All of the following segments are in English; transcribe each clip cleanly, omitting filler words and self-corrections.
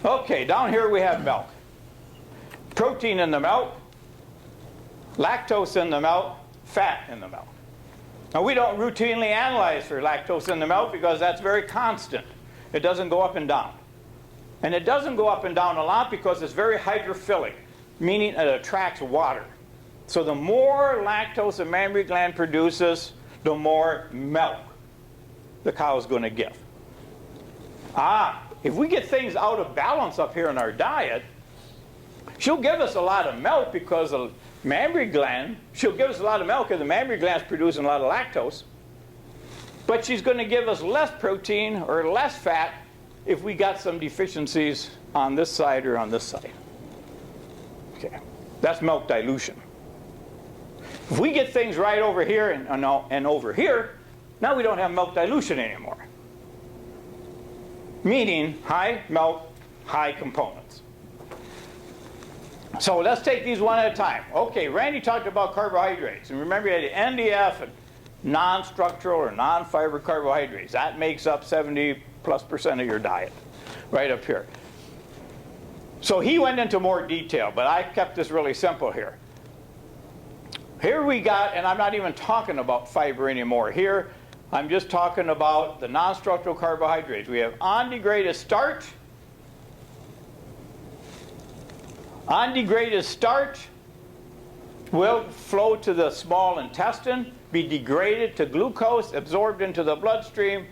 Okay, down here we have milk. Protein in the milk, lactose in the milk, fat in the milk. Now we don't routinely analyze for lactose in the milk because that's very constant. It doesn't go up and down. And it doesn't go up and down a lot because it's very hydrophilic, meaning it attracts water. So the more lactose the mammary gland produces, the more milk the cow is going to give. If we get things out of balance up here in our diet, she'll give us a lot of milk because the mammary gland, she'll give us a lot of milk because the mammary gland is producing a lot of lactose. But she's going to give us less protein or less fat if we got some deficiencies on this side or on this side. Okay, that's milk dilution. If we get things right over here and over here, now we don't have milk dilution anymore. Meaning high milk, high components. So let's take these one at a time. Okay, Randy talked about carbohydrates. And remember you had the NDF and non-structural or non-fiber carbohydrates. That makes up 70+% of your diet, right up here. So he went into more detail, but I kept this really simple here. Here we got, and I'm not even talking about fiber anymore. Here, I'm just talking about the non-structural carbohydrates. We have undegraded starch. Undegraded starch will flow to the small intestine, be degraded to glucose, absorbed into the bloodstream,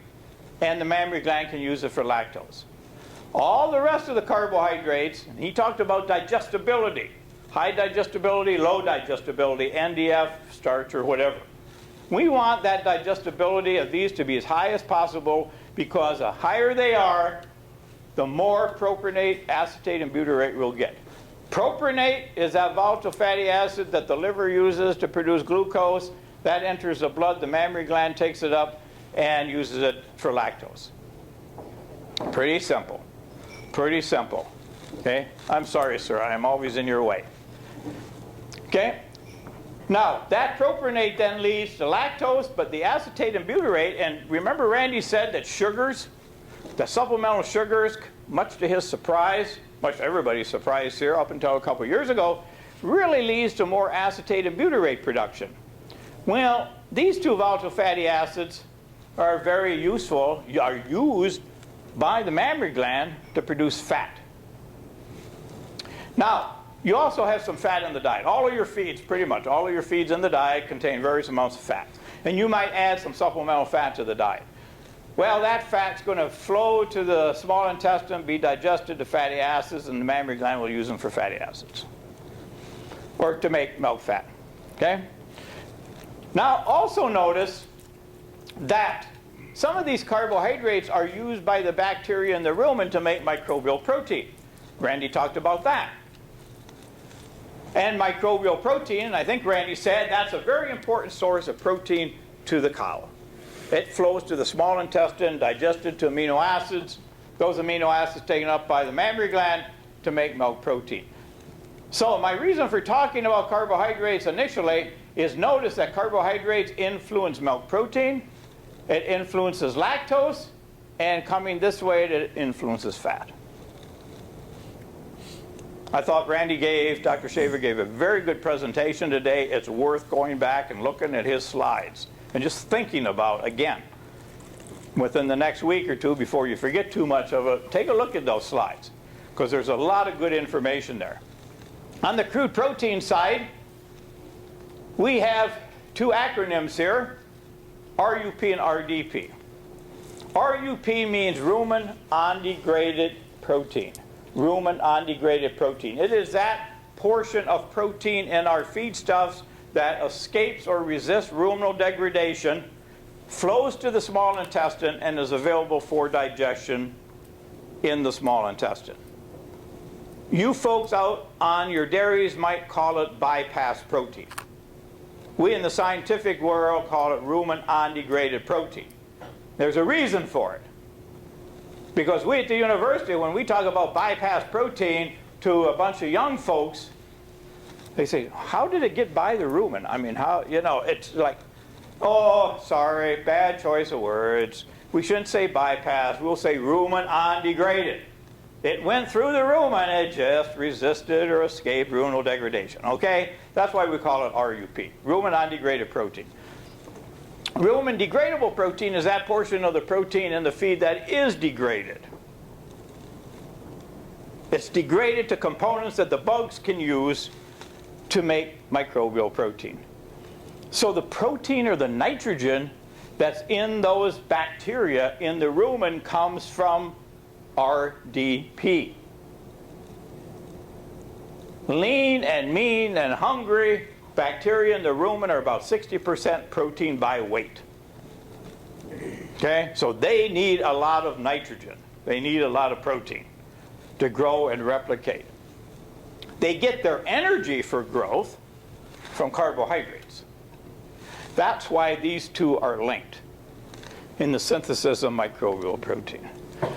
and the mammary gland can use it for lactose. All the rest of the carbohydrates, and he talked about digestibility. High digestibility, low digestibility, NDF, starch, or whatever. We want that digestibility of these to be as high as possible because the higher they are, the more propionate, acetate, and butyrate we'll get. Propionate is that volatile fatty acid that the liver uses to produce glucose. That enters the blood, the mammary gland takes it up and uses it for lactose. Pretty simple. Pretty simple. Okay? I'm sorry, sir. I am always in your way. Okay? Now, that propionate then leads to lactose, but the acetate and butyrate, and remember Randy said that sugars, the supplemental sugars, much to his surprise, much to everybody's surprise here up until a couple years ago, really leads to more acetate and butyrate production. Well, these two volatile fatty acids are very useful, are used by the mammary gland to produce fat. Now, you also have some fat in the diet. All of your feeds, pretty much, all of your feeds in the diet contain various amounts of fat. And you might add some supplemental fat to the diet. Well, that fat's going to flow to the small intestine, be digested to fatty acids, and the mammary gland will use them for fatty acids. Or to make milk fat. Okay? Now, also notice that some of these carbohydrates are used by the bacteria in the rumen to make microbial protein. Randy talked about that. And microbial protein, and I think Randy said that's a very important source of protein to the cow. It flows to the small intestine, digested to amino acids. Those amino acids taken up by the mammary gland to make milk protein. So my reason for talking about carbohydrates initially is notice that carbohydrates influence milk protein, it influences lactose, and coming this way it influences fat. I thought Dr. Shaver gave a very good presentation today. It's worth going back and looking at his slides and just thinking about, again, within the next week or two before you forget too much of it, take a look at those slides because there's a lot of good information there. On the crude protein side, we have two acronyms here, RUP and RDP. RUP means rumen undegraded protein. Rumen undegraded protein. It is that portion of protein in our feedstuffs that escapes or resists ruminal degradation, flows to the small intestine, and is available for digestion in the small intestine. You folks out on your dairies might call it bypass protein. We in the scientific world call it rumen undegraded protein. There's a reason for it. Because we at the university, when we talk about bypass protein to a bunch of young folks, they say, how did it get by the rumen? I mean, how, you know, it's like, oh, sorry, bad choice of words. We shouldn't say bypass. We'll say rumen undegraded. It went through the rumen, it just resisted or escaped ruminal degradation. Okay? That's why we call it RUP, rumen undegraded protein. Rumen degradable protein is that portion of the protein in the feed that is degraded. It's degraded to components that the bugs can use to make microbial protein. So the protein or the nitrogen that's in those bacteria in the rumen comes from RDP. Lean and mean and hungry bacteria in the rumen are about 60% protein by weight. Okay? So they need a lot of nitrogen. They need a lot of protein to grow and replicate. They get their energy for growth from carbohydrates. That's why these two are linked in the synthesis of microbial protein.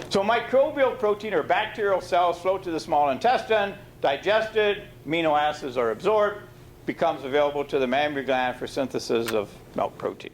So microbial protein or bacterial cells float to the small intestine, digested, amino acids are absorbed, becomes available to the mammary gland for synthesis of milk protein.